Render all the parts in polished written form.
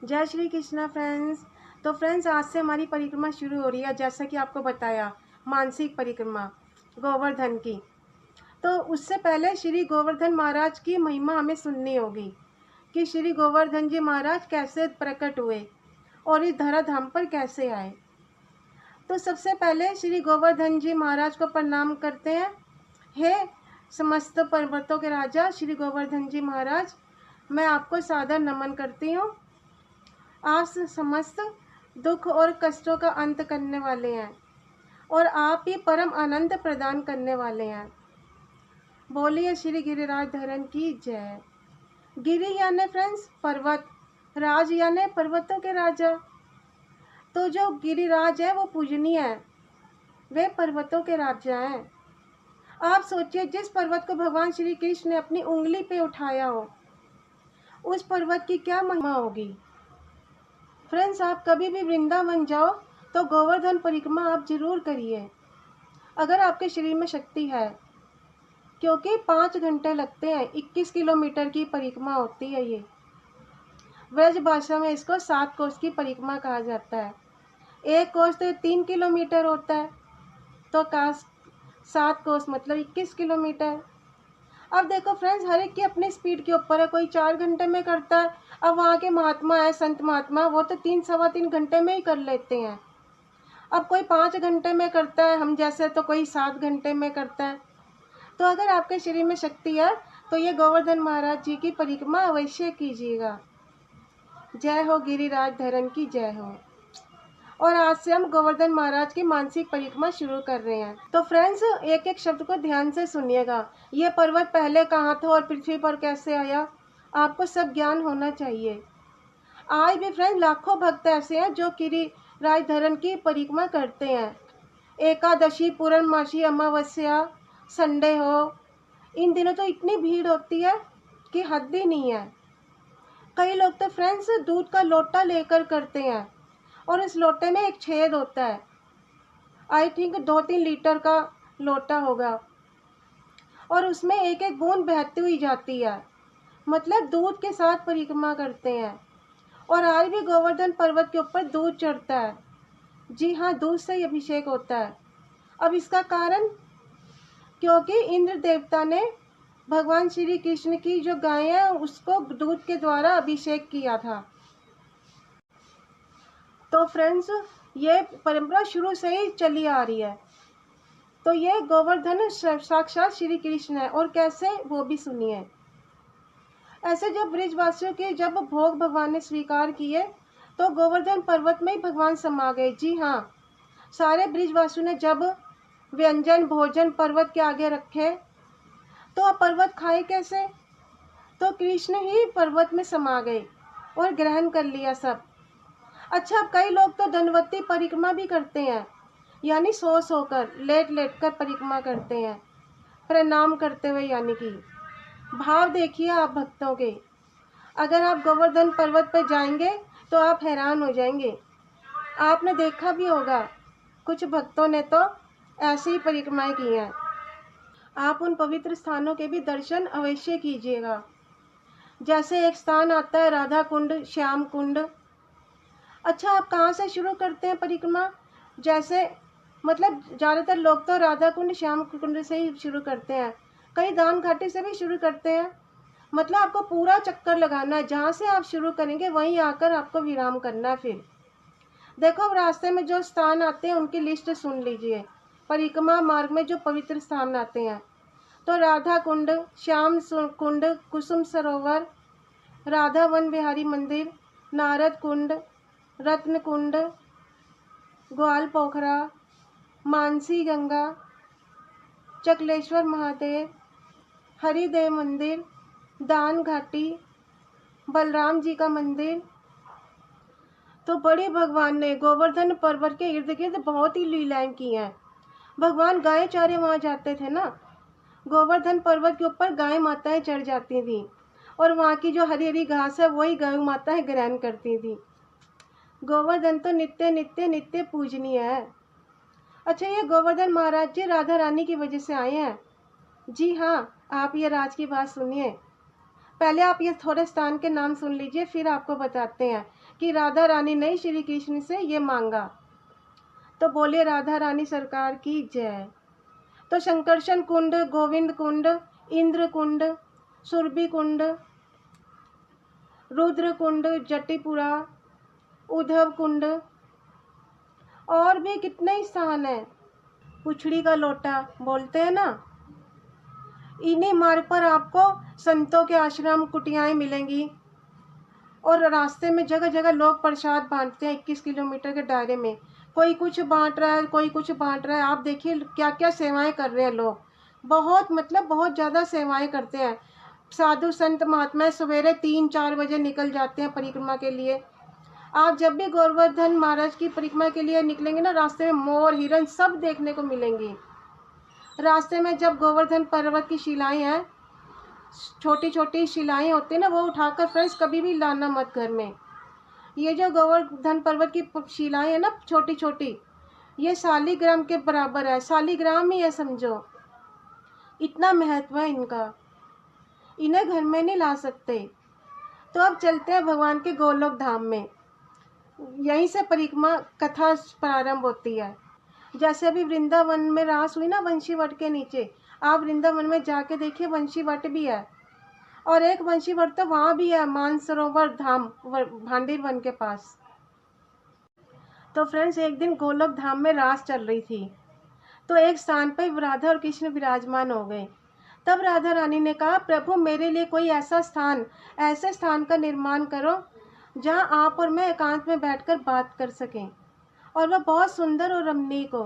जय श्री कृष्णा फ्रेंड्स। तो फ्रेंड्स, आज से हमारी परिक्रमा शुरू हो रही है। जैसा कि आपको बताया, मानसिक परिक्रमा गोवर्धन की। तो उससे पहले श्री गोवर्धन महाराज की महिमा हमें सुननी होगी कि श्री गोवर्धन जी महाराज कैसे प्रकट हुए और इस धराधाम पर कैसे आए। तो सबसे पहले श्री गोवर्धन जी महाराज को प्रणाम करते हैं। हे समस्त पर्वतों के राजा श्री गोवर्धन जी महाराज, मैं आपको सादर नमन करती हूँ। आप समस्त दुख और कष्टों का अंत करने वाले हैं और आप ही परम आनंद प्रदान करने वाले हैं। बोलिए श्री गिरिराज धरन की जय। गिरि यानी फ्रेंड्स पर्वत, राज यानी पर्वतों के राजा। तो जो गिरिराज है वो पूजनीय है, वे पर्वतों के राजा हैं। आप सोचिए, जिस पर्वत को भगवान श्री कृष्ण ने अपनी उंगली पे उठाया हो, उस पर्वत की क्या महिमा होगी। फ्रेंड्स, आप कभी भी वृंदावन जाओ तो गोवर्धन परिक्रमा आप जरूर करिए, अगर आपके शरीर में शक्ति है, क्योंकि 5 घंटे लगते हैं। 21 किलोमीटर की परिक्रमा होती है। ये ब्रज भाषा में इसको 7 कोस की परिक्रमा कहा जाता है। एक कोस तो 3 किलोमीटर होता है, तो 7 कोस मतलब 21 किलोमीटर। अब देखो फ्रेंड्स, हर एक की अपनी स्पीड के ऊपर है। कोई 4 घंटे में करता है। अब वहाँ के महात्मा है, संत महात्मा, वो तो 3 सवा 3 घंटे में ही कर लेते हैं। अब कोई 5 घंटे में करता है, हम जैसे, तो कोई 7 घंटे में करता है। तो अगर आपके शरीर में शक्ति है तो ये गोवर्धन महाराज जी की परिक्रमा अवश्य कीजिएगा। जय हो गिरिराज धरन की जय हो। और आज से हम गोवर्धन महाराज की मानसिक परिक्रमा शुरू कर रहे हैं। तो फ्रेंड्स, एक एक शब्द को ध्यान से सुनिएगा। ये पर्वत पहले कहाँ था और पृथ्वी पर कैसे आया, आपको सब ज्ञान होना चाहिए। आज भी फ्रेंड्स लाखों भक्त ऐसे हैं जो गिरिराज धरन की परिक्रमा करते हैं। एकादशी, पूर्णमासी, अमावस्या, संडे हो, इन दिनों तो इतनी भीड़ होती है कि हद ही नहीं है। कई लोग तो फ्रेंड्स दूध का लोटा लेकर करते हैं और इस लोटे में एक छेद होता है। आई थिंक 2-3 लीटर का लोटा होगा और उसमें एक एक बूंद बहती हुई जाती है, मतलब दूध के साथ परिक्रमा करते हैं। और आज भी गोवर्धन पर्वत के ऊपर दूध चढ़ता है। जी हाँ, दूध से ही अभिषेक होता है। अब इसका कारण, क्योंकि इंद्र देवता ने भगवान श्री कृष्ण की जो गाय है उसको दूध के द्वारा अभिषेक किया था। तो फ्रेंड्स, ये परंपरा शुरू से ही चली आ रही है। तो ये गोवर्धन साक्षात श्री कृष्ण है। और कैसे, वो भी सुनिए। ऐसे जब ब्रिजवासियों के जब भोग भगवान ने स्वीकार किए तो गोवर्धन पर्वत में ही भगवान समा गए। जी हाँ, सारे ब्रिजवासियों ने जब व्यंजन भोजन पर्वत के आगे रखे तो अब पर्वत खाए कैसे, तो कृष्ण ही पर्वत में समा गए और ग्रहण कर लिया सब। अच्छा, अब कई लोग तो धनवती परिक्रमा भी करते हैं, यानी सो सोकर लेट लेट कर परिक्रमा करते हैं, प्रणाम करते हुए। यानी कि भाव देखिए आप भक्तों के। अगर आप गोवर्धन पर्वत पर जाएंगे तो आप हैरान हो जाएंगे। आपने देखा भी होगा, कुछ भक्तों ने तो ऐसी ही परिक्रमाएं की हैं। आप उन पवित्र स्थानों के भी दर्शन अवश्य कीजिएगा। जैसे एक स्थान आता है राधा कुंड, श्याम कुंड। अच्छा, आप कहाँ से शुरू करते हैं परिक्रमा? जैसे मतलब ज़्यादातर लोग तो राधा कुंड श्याम कुंड से ही शुरू करते हैं, कई दान घाटी से भी शुरू करते हैं। मतलब आपको पूरा चक्कर लगाना है, जहाँ से आप शुरू करेंगे वहीं आकर आपको विराम करना है। फिर देखो, अब रास्ते में जो स्थान आते हैं उनकी लिस्ट सुन लीजिए। परिक्रमा मार्ग में जो पवित्र स्थान आते हैं, तो राधा कुंड, श्याम कुंड, कुसुम सरोवर, राधा वन बिहारी मंदिर, नारद कुंड, रत्न कुंड, ग्वाल पोखरा, मानसी गंगा, चकलेश्वर महादेव, हरिदेव मंदिर, दान घाटी, बलराम जी का मंदिर। तो बड़े भगवान ने गोवर्धन पर्वत के इर्द गिर्द बहुत ही लीलाएं की हैं। भगवान गाय चारे वहाँ जाते थे ना, गोवर्धन पर्वत के ऊपर गाय माताएं चढ़ जाती थी और वहाँ की जो हरी हरी घास है वही गाय माताएं ग्रहण करती थी। गोवर्धन तो नित्य नित्य नित्य पूजनीय है। अच्छा, ये गोवर्धन महाराज जी राधा रानी की वजह से आए हैं। जी हाँ, आप ये राज की बात सुनिए। पहले आप ये थोड़े स्थान के नाम सुन लीजिए, फिर आपको बताते हैं कि राधा रानी ने श्री कृष्ण से ये मांगा। तो बोले राधा रानी सरकार की जय। तो शंकरशन कुंड, गोविंद कुंड, इंद्र कुंड, सुरभि कुंड, रुद्र कुंड, जटिपुरा, उद्धव कुंड और भी कितने ही स्थान हैं। पुछड़ी का लोटा बोलते हैं ना। इन्हीं मार्ग पर आपको संतों के आश्रम, कुटियाएं मिलेंगी और रास्ते में जगह जगह लोग प्रसाद बांटते हैं 21 किलोमीटर के दायरे में। कोई कुछ बांट रहा है, कोई कुछ बांट रहा है। आप देखिए क्या क्या सेवाएं कर रहे हैं लोग। बहुत मतलब बहुत ज़्यादा सेवाएं करते हैं। साधु संत महात्मा सवेरे 3-4 बजे निकल जाते हैं परिक्रमा के लिए। आप जब भी गोवर्धन महाराज की परिक्रमा के लिए निकलेंगे ना, रास्ते में मोर, हिरण सब देखने को मिलेंगी। रास्ते में जब गोवर्धन पर्वत की शिलाएं हैं, छोटी छोटी शिलाएं होती है ना, वो उठाकर फ्रेंड्स कभी भी लाना मत घर में। ये जो गोवर्धन पर्वत की शिलाएं है ना छोटी छोटी, ये शालिग्राम के बराबर है। शालिग्राम ही है समझो, इतना महत्व है इनका। इन्हें घर में नहीं ला सकते। तो अब चलते हैं भगवान के गोलोक धाम में। यहीं से परिक्रमा कथा प्रारंभ होती है। जैसे अभी वृंदावन में रास हुई ना वंशी वट के नीचे, आप वृंदावन में जाके देखिए वंशी वट भी है। और एक वंशी वट तो वहाँ भी है, मानसरोवर धाम भांडीर वन के पास। तो फ्रेंड्स एक दिन गोलोक धाम में रास चल रही थी। तो एक स्थान पर राधा और कृष्ण विराजमान हो गए। तब राधा रानी ने कहा, प्रभु मेरे लिए कोई ऐसा स्थान, ऐसे स्थान का निर्माण करो जहाँ आप और मैं एकांत में बैठकर बात कर सकें और वह बहुत सुंदर और रमणीक हो।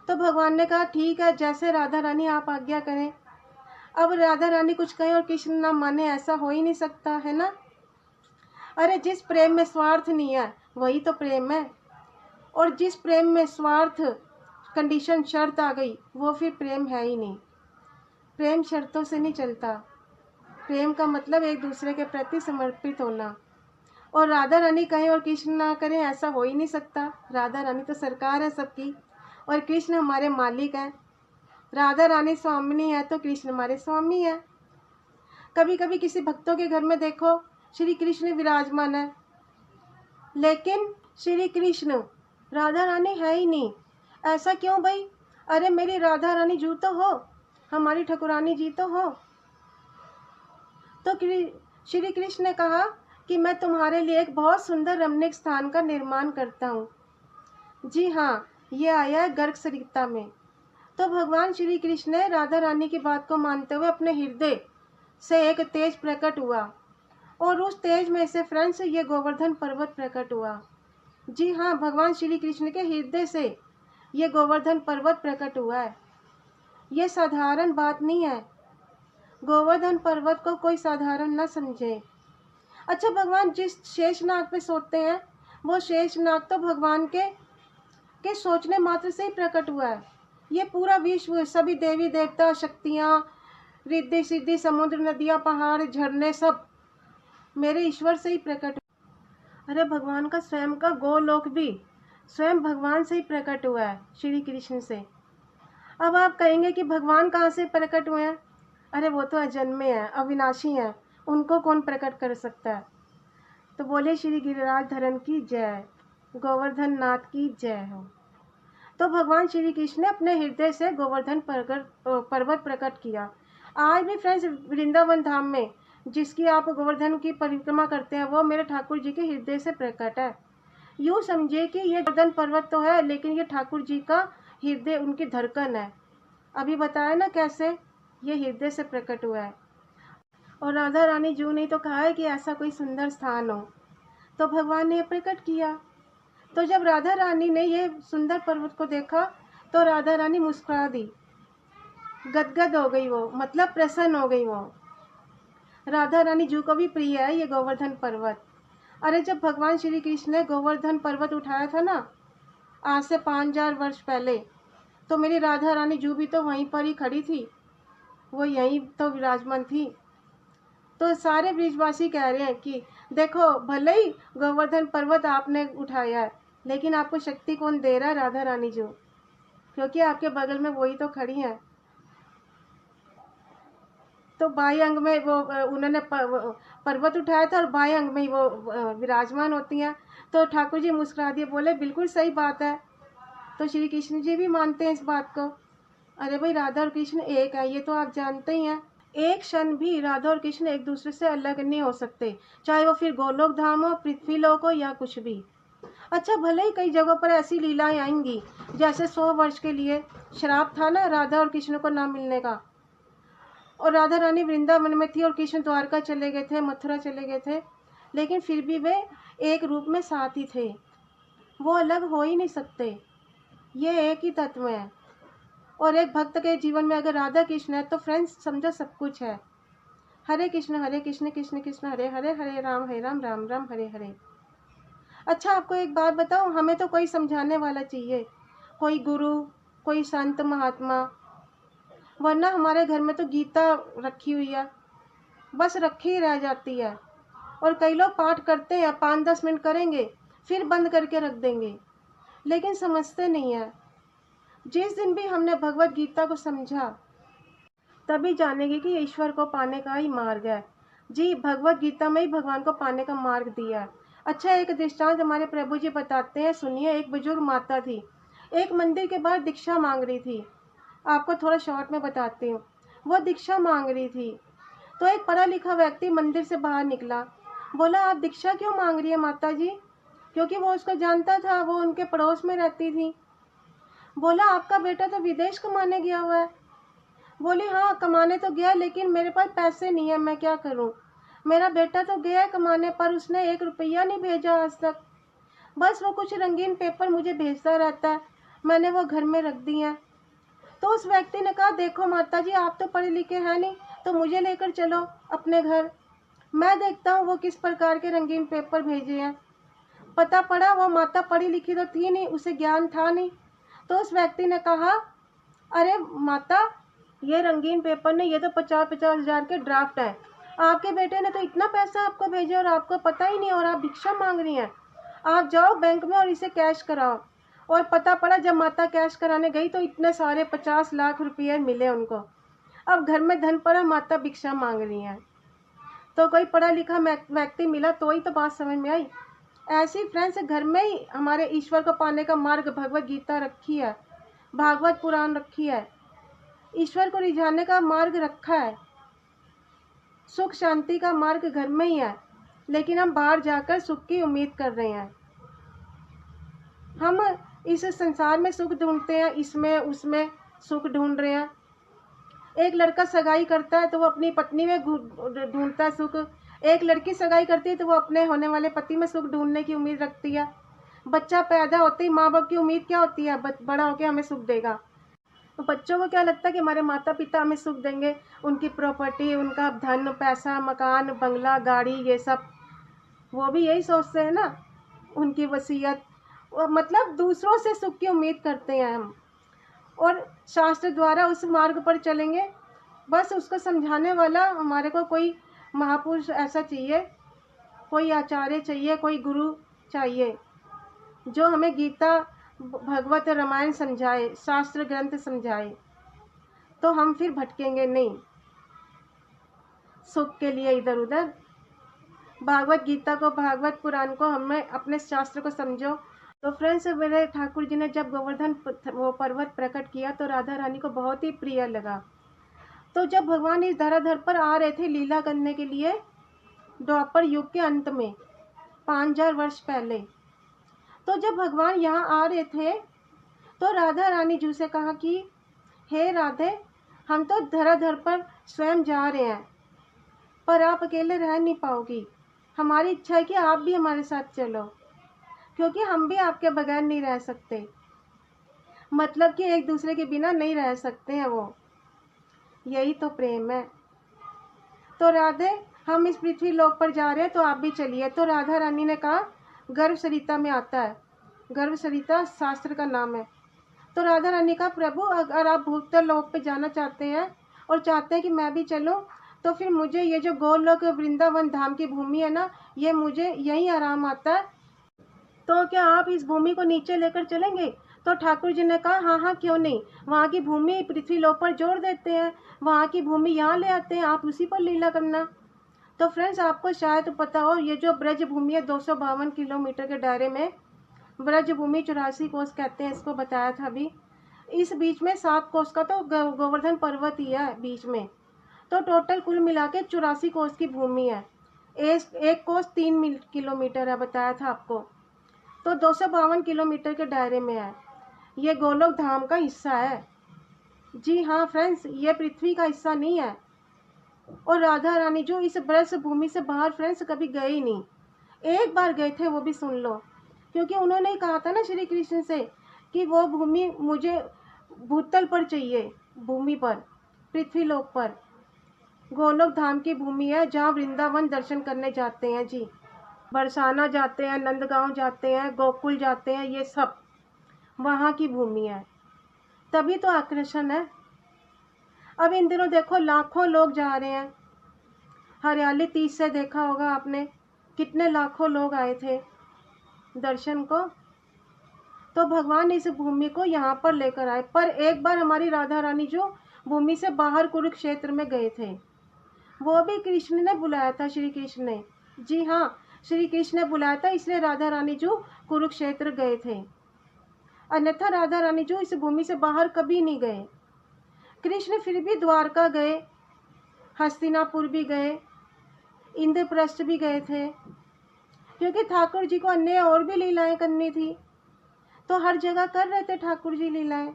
तो भगवान ने कहा ठीक है, जैसे राधा रानी आप आज्ञा करें। अब राधा रानी कुछ कहे और कृष्ण ना माने, ऐसा हो ही नहीं सकता है ना। अरे जिस प्रेम में स्वार्थ नहीं है वही तो प्रेम है। और जिस प्रेम में स्वार्थ, कंडीशन, शर्त आ गई, वो फिर प्रेम है ही नहीं। प्रेम शर्तों से नहीं चलता। प्रेम का मतलब एक दूसरे के प्रति समर्पित होना। और राधा रानी कहें और कृष्ण ना करें, ऐसा हो ही नहीं सकता। राधा रानी तो सरकार है सबकी और कृष्ण हमारे मालिक हैं। राधा रानी स्वामिनी है तो कृष्ण हमारे स्वामी है। कभी कभी किसी भक्तों के घर में देखो श्री कृष्ण विराजमान है, लेकिन श्री कृष्ण राधा रानी है ही नहीं। ऐसा क्यों भाई? अरे मेरी राधा रानी जी तो हो, हमारी ठकुरानी जी तो हो। तो श्री कृष्ण ने कहा कि मैं तुम्हारे लिए एक बहुत सुंदर रमणीक स्थान का निर्माण करता हूँ। जी हाँ, ये आया है गर्ग संहिता में। तो भगवान श्री कृष्ण ने राधा रानी की बात को मानते हुए अपने हृदय से एक तेज प्रकट हुआ और उस तेज में से फ्रेंड्स ये गोवर्धन पर्वत प्रकट हुआ। जी हाँ, भगवान श्री कृष्ण के हृदय से ये गोवर्धन पर्वत प्रकट हुआ है। ये साधारण बात नहीं है। गोवर्धन पर्वत को कोई साधारण न समझे। अच्छा, भगवान जिस शेषनाग पे सोते हैं वो शेषनाग तो भगवान के सोचने मात्र से ही प्रकट हुआ है। ये पूरा विश्व, सभी देवी देवता, शक्तियाँ, रिद्धि सिद्धि, समुद्र, नदियाँ, पहाड़, झरने सब मेरे ईश्वर से ही प्रकट। अरे भगवान का स्वयं का गोलोक भी स्वयं भगवान से ही प्रकट हुआ है, श्री कृष्ण से। अब आप कहेंगे कि भगवान कहाँ से प्रकट हुए हैं? अरे वो तो अजन्मे हैं, अविनाशी हैं, उनको कौन प्रकट कर सकता है। तो बोले श्री गिरिराज धरन की जय, गोवर्धन नाथ की जय हो। तो भगवान श्री कृष्ण ने अपने हृदय से गोवर्धन पर्वत प्रकट किया। आज भी फ्रेंड्स वृंदावन धाम में जिसकी आप गोवर्धन की परिक्रमा करते हैं वो मेरे ठाकुर जी के हृदय से प्रकट है। यूँ समझिए कि ये गोवर्धन पर्वत तो है लेकिन ये ठाकुर जी का हृदय, उनकी धड़कन है। अभी बताया ना कैसे ये हृदय से प्रकट हुआ है। और राधा रानी जू नहीं तो कहा है कि ऐसा कोई सुंदर स्थान हो, तो भगवान ने प्रकट किया। तो जब राधा रानी ने ये सुंदर पर्वत को देखा तो राधा रानी मुस्कुरा दी, गदगद हो गई वो, मतलब प्रसन्न हो गई वो। राधा रानी जू को भी प्रिय है ये गोवर्धन पर्वत। अरे जब भगवान श्री कृष्ण ने गोवर्धन पर्वत उठाया था ना आज से 5000 वर्ष पहले, तो मेरी राधा रानी जू भी तो वहीं पर ही खड़ी थी, वो यहीं तो विराजमान थी। तो सारे ब्रिजवासी कह रहे हैं कि देखो भले ही गोवर्धन पर्वत आपने उठाया है लेकिन आपको शक्ति कौन दे रहा है? राधा रानी जो, क्योंकि आपके बगल में वही तो खड़ी हैं। तो बाएं अंग में वो उन्होंने पर्वत उठाया था और बाएं अंग में ही वो विराजमान होती हैं। तो ठाकुर जी मुस्कुरा दिए, बोले बिल्कुल सही बात है। तो श्री कृष्ण जी भी मानते हैं इस बात को। अरे भाई, राधा और कृष्ण एक है, ये तो आप जानते ही हैं। एक क्षण भी राधा और कृष्ण एक दूसरे से अलग नहीं हो सकते, चाहे वो फिर गोलोक धाम हो, पृथ्वी लोक हो या कुछ भी। अच्छा, भले ही कई जगहों पर ऐसी लीलाएं आएंगी, जैसे 100 वर्ष के लिए श्राप था ना राधा और कृष्ण को ना मिलने का, और राधा रानी वृंदावन में थी और कृष्ण द्वारका चले गए थे, मथुरा चले गए थे, लेकिन फिर भी वे एक रूप में साथ ही थे। वो अलग हो ही नहीं सकते, ये एक ही तत्व है। और एक भक्त के जीवन में अगर राधा कृष्ण है तो फ्रेंड्स समझो सब कुछ है। हरे कृष्ण कृष्ण कृष्ण हरे हरे, हरे राम राम राम हरे हरे। अच्छा, आपको एक बात बताऊं, हमें तो कोई समझाने वाला चाहिए, कोई गुरु, कोई संत महात्मा, वरना हमारे घर में तो गीता रखी हुई है, बस रखी ही रह जाती है। और कई लोग पाठ करते हैं, 5-10 मिनट करेंगे फिर बंद करके रख देंगे, लेकिन समझते नहीं है। जिस दिन भी हमने भगवत गीता को समझा, तभी जानेंगे कि ईश्वर को पाने का ही मार्ग है। जी, भगवत गीता में ही भगवान को पाने का मार्ग दिया है। अच्छा, एक दृष्टांत हमारे प्रभु जी बताते हैं, सुनिए। एक बुजुर्ग माता थी, एक मंदिर के बाहर दीक्षा मांग रही थी। आपको थोड़ा शॉर्ट में बताती हूँ। वो दीक्षा मांग रही थी, तो एक पढ़ा लिखा व्यक्ति मंदिर से बाहर निकला। बोला, आप दीक्षा क्यों मांग रही है माता जी? क्योंकि वो उसको जानता था, वो उनके पड़ोस में रहती थी। बोला, आपका बेटा तो विदेश कमाने गया हुआ है। बोली, हाँ कमाने तो गया, लेकिन मेरे पास पैसे नहीं है, मैं क्या करूँ? मेरा बेटा तो गया है कमाने, पर उसने 1 रुपया नहीं भेजा आज तक। बस वो कुछ रंगीन पेपर मुझे भेजता रहता है, मैंने वो घर में रख दिए हैं। तो उस व्यक्ति ने कहा, देखो माता जी, आप तो पढ़े लिखे हैं नहीं, तो मुझे लेकर चलो अपने घर, मैं देखता हूँ वो किस प्रकार के रंगीन पेपर भेजे हैं। पता पड़ा वो माता पढ़ी लिखी तो थी नहीं, उसे ज्ञान था नहीं। तो उस व्यक्ति ने कहा, अरे माता, ये रंगीन पेपर नहीं, ये तो 50-50 हज़ार के ड्राफ्ट है। आपके बेटे ने तो इतना पैसा आपको भेजा और आपको पता ही नहीं, और आप भिक्षा मांग रही हैं। आप जाओ बैंक में और इसे कैश कराओ। और पता पड़ा जब माता कैश कराने गई तो इतने सारे 50 लाख रुपये मिले उनको। अब घर में धन पड़ा, माता भिक्षा मांग रही है। तो कोई पढ़ा लिखा व्यक्ति मिला तो ही तो बात समझ में आई। ऐसी फ्रेंड्स, घर में ही हमारे ईश्वर को पाने का मार्ग भगवत गीता रखी है, भागवत पुराण रखी है, ईश्वर को रिझाने का मार्ग रखा है, सुख शांति का मार्ग घर में ही है। लेकिन हम बाहर जाकर सुख की उम्मीद कर रहे हैं। हम इस संसार में सुख ढूंढते हैं, इसमें उसमें सुख ढूंढ रहे हैं। एक लड़का सगाई करता है तो वो अपनी पत्नी में ढूंढता है सुख। एक लड़की सगाई करती है तो वो अपने होने वाले पति में सुख ढूंढने की उम्मीद रखती है। बच्चा पैदा होते ही माँ बाप की उम्मीद क्या होती है? बड़ा होकर हमें सुख देगा। तो बच्चों को क्या लगता है कि हमारे माता पिता हमें सुख देंगे, उनकी प्रॉपर्टी, उनका धन पैसा, मकान बंगला गाड़ी, ये सब वो भी यही सोचते हैं ना, उनकी वसीयत। मतलब दूसरों से सुख की उम्मीद करते हैं हम, और शास्त्र द्वारा उस मार्ग पर चलेंगे। बस उसको समझाने वाला हमारे को कोई महापुरुष ऐसा चाहिए, कोई आचार्य चाहिए, कोई गुरु चाहिए, जो हमें गीता, भगवत, रामायण समझाए, शास्त्र ग्रंथ समझाए, तो हम फिर भटकेंगे नहीं सुख के लिए इधर उधर। भागवत गीता को, भागवत पुराण को, हमें अपने शास्त्र को समझो। तो फ्रेंड्स, मेरे ठाकुर जी ने जब गोवर्धन वो पर्वत प्रकट किया तो राधा रानी को बहुत ही प्रिय लगा। तो जब भगवान इस धराधर पर आ रहे थे लीला करने के लिए, द्वापर युग के अंत में 5000 वर्ष पहले, तो जब भगवान यहाँ आ रहे थे तो राधा रानी जी से कहा कि हे राधे, हम तो धराधर पर स्वयं जा रहे हैं, पर आप अकेले रह नहीं पाओगी। हमारी इच्छा है कि आप भी हमारे साथ चलो, क्योंकि हम भी आपके बगैर नहीं रह सकते। मतलब कि एक दूसरे के बिना नहीं रह सकते हैं वो, यही तो प्रेम है। तो राधे, हम इस पृथ्वी लोक पर जा रहे हैं तो आप भी चलिए। तो राधा रानी ने कहा, गर्भ सरिता में आता है, गर्भ सरिता शास्त्र का नाम है। तो राधा रानी का, प्रभु अगर आप भूतल लोक पे जाना चाहते हैं और चाहते हैं कि मैं भी चलूं, तो फिर मुझे ये जो गोलोक वृंदावन धाम की भूमि है ना, ये मुझे यहीं आराम आता है, तो क्या आप इस भूमि को नीचे लेकर चलेंगे? तो ठाकुर जी ने कहा हाँ हाँ क्यों नहीं, वहाँ की भूमि पृथ्वी लोक पर जोड़ देते हैं, वहाँ की भूमि यहाँ ले आते हैं, आप उसी पर लीला करना। तो फ्रेंड्स आपको शायद पता हो, ये जो ब्रज भूमि है 252 किलोमीटर के दायरे में, ब्रज भूमि 84 कोस कहते हैं इसको, बताया था अभी। इस बीच में 7 कोस का तो गोवर्धन पर्वत ही है बीच में। तो टोटल कुल मिला के 84 कोस की भूमि है। एक कोस 3 किलोमीटर है, बताया था आपको। तो 252 किलोमीटर के दायरे में है। ये गोलोक धाम का हिस्सा है। जी हाँ फ्रेंड्स, ये पृथ्वी का हिस्सा नहीं है। और राधा रानी जो इस ब्रज भूमि से बाहर फ्रेंड्स कभी गए ही नहीं। एक बार गए थे, वो भी सुन लो, क्योंकि उन्होंने ही कहा था ना श्री कृष्ण से कि वो भूमि मुझे भूतल पर चाहिए, भूमि पर, पृथ्वी लोक पर। गोलोक धाम की भूमि है जहाँ वृंदावन दर्शन करने जाते हैं जी, बरसाना जाते हैं, नंदगांव जाते हैं, गोकुल जाते हैं, ये सब वहाँ की भूमि है। तभी तो आकर्षण है। अब इन दिनों देखो लाखों लोग जा रहे हैं। हरियाली तीज से देखा होगा आपने, कितने लाखों लोग आए थे दर्शन को। तो भगवान इस भूमि को यहाँ पर लेकर आए। पर एक बार हमारी राधा रानी जो भूमि से बाहर कुरुक्षेत्र में गए थे, वो भी कृष्ण ने बुलाया था, श्री कृष्ण ने। जी हाँ, श्री कृष्ण ने बुलाया था, इसलिए राधा रानी जो कुरुक्षेत्र गए थे। अन्यथा राधा रानी जो इस भूमि से बाहर कभी नहीं गए। कृष्ण फिर भी द्वारका गए, हस्तिनापुर भी गए, इंद्रप्रस्थ भी गए थे, क्योंकि ठाकुर जी को अन्य और भी लीलाएं करनी थी। तो हर जगह कर रहे थे ठाकुर जी लीलाएं।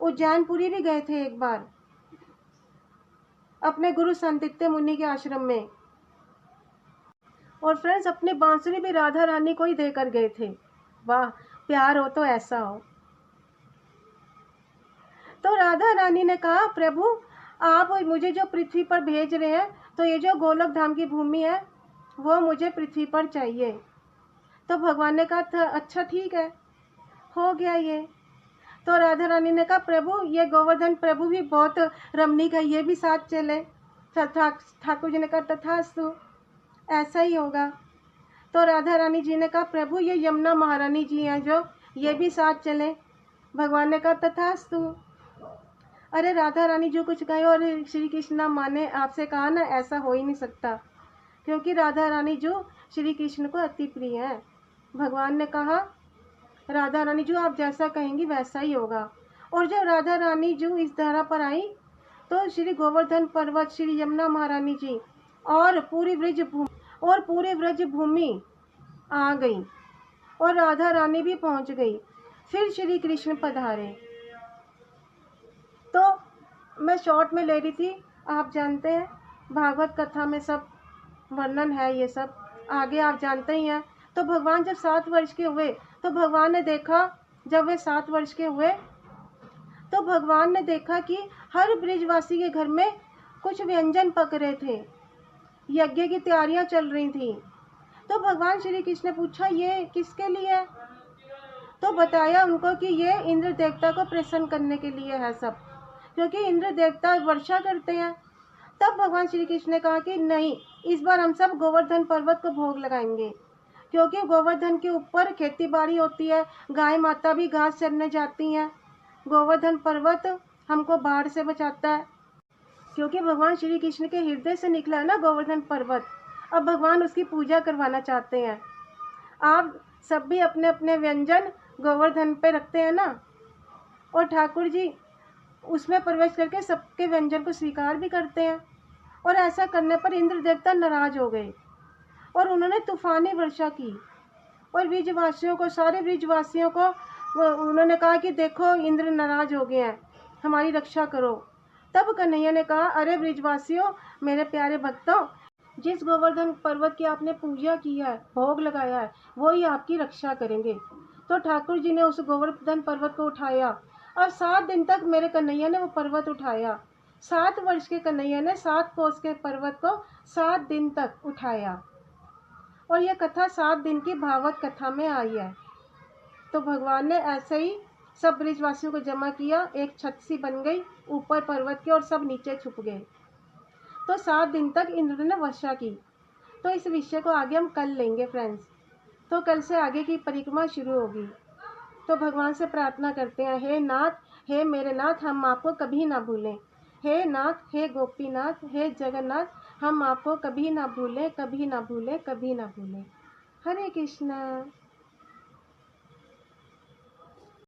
उज्जैनपुरी भी गए थे एक बार अपने गुरु संदिग्ध मुनि के आश्रम में। और फ्रेंड्स अपनी बांसुरी भी राधा रानी को ही देकर गए थे। वाह, प्यार हो तो ऐसा हो। तो राधा रानी ने कहा प्रभु आप मुझे जो पृथ्वी पर भेज रहे हैं, तो ये जो गोलोक धाम की भूमि है वो मुझे पृथ्वी पर चाहिए। तो भगवान ने कहा अच्छा ठीक है, हो गया ये। तो राधा रानी ने कहा प्रभु ये गोवर्धन प्रभु भी बहुत रमणीक है, ये भी साथ चले। ठाकुर जी ने कहा तथास्तु, ऐसा ही होगा। तो राधा रानी जी ने कहा प्रभु ये यमुना महारानी जी हैं जो, ये भी साथ चले। भगवान ने कहा तथास्तु। अरे राधा रानी जो कुछ कहे और श्री कृष्ण ना माने, आपसे कहा ना, ऐसा हो ही नहीं सकता, क्योंकि राधा रानी जो श्री कृष्ण को अति प्रिय है। भगवान ने कहा राधा रानी जो आप जैसा कहेंगी वैसा ही होगा। और जब राधा रानी जो इस धरा पर आई, तो श्री गोवर्धन पर्वत, श्री यमुना महारानी जी और पूरी ब्रज भूमि आ गई, और राधा रानी भी पहुंच गई। फिर श्री कृष्ण पधारे। तो मैं शॉर्ट में ले रही थी, आप जानते हैं भागवत कथा में सब वर्णन है, ये सब आगे आप जानते ही हैं। तो भगवान जब 7 वर्ष के हुए, तो भगवान ने देखा, जब वे 7 वर्ष के हुए, तो भगवान ने देखा कि हर ब्रिजवासी के घर में कुछ व्यंजन पक रहे थे, यज्ञ की तैयारियां चल रही थी। तो भगवान श्री कृष्ण ने पूछा ये किसके लिए है? तो बताया उनको कि ये इंद्र देवता को प्रसन्न करने के लिए है सब, क्योंकि इंद्र देवता वर्षा करते हैं। तब भगवान श्री कृष्ण ने कहा कि नहीं, इस बार हम सब गोवर्धन पर्वत को भोग लगाएंगे, क्योंकि गोवर्धन के ऊपर खेती बाड़ी होती है, गाय माता भी घास चरने जाती हैं। गोवर्धन पर्वत हमको बाढ़ से बचाता है, क्योंकि भगवान श्री कृष्ण के हृदय से निकला है ना गोवर्धन पर्वत। अब भगवान उसकी पूजा करवाना चाहते हैं। आप सब भी अपने अपने व्यंजन गोवर्धन पे रखते हैं ना, और ठाकुर जी उसमें प्रवेश करके सबके व्यंजन को स्वीकार भी करते हैं। और ऐसा करने पर इंद्र देवता नाराज हो गए और उन्होंने तूफानी वर्षा की, और ब्रिजवासियों को, सारे ब्रिजवासियों को उन्होंने कहा कि देखो इंद्र नाराज हो गए हैं, हमारी रक्षा करो। तब कन्हैया ने कहा अरे ब्रिजवासियों, मेरे प्यारे भक्तों, जिस गोवर्धन पर्वत की आपने पूजा की है, भोग लगाया है, वो ही आपकी रक्षा करेंगे। तो ठाकुर जी ने उस गोवर्धन पर्वत को उठाया, और 7 दिन तक मेरे कन्हैया ने वो पर्वत उठाया। 7 वर्ष के कन्हैया ने 7 कोस के पर्वत को 7 दिन तक उठाया। और यह कथा 7 दिन की भागवत कथा में आई है। तो भगवान ने ऐसे ही सब ब्रिजवासियों को जमा किया, एक छत सी बन गई ऊपर पर्वत की, और सब नीचे छुप गए। तो 7 दिन तक इंद्र ने वर्षा की। तो इस विषय को आगे हम कल लेंगे फ्रेंड्स। तो कल से आगे की परिक्रमा शुरू होगी। तो भगवान से प्रार्थना करते हैं, हे नाथ, हे मेरे नाथ, हम आपको कभी ना भूलें। हे नाथ, हे गोपीनाथ, हे जगन्नाथ, हम आपको कभी ना भूलें, कभी ना भूलें, कभी ना भूलें। हरे कृष्णा।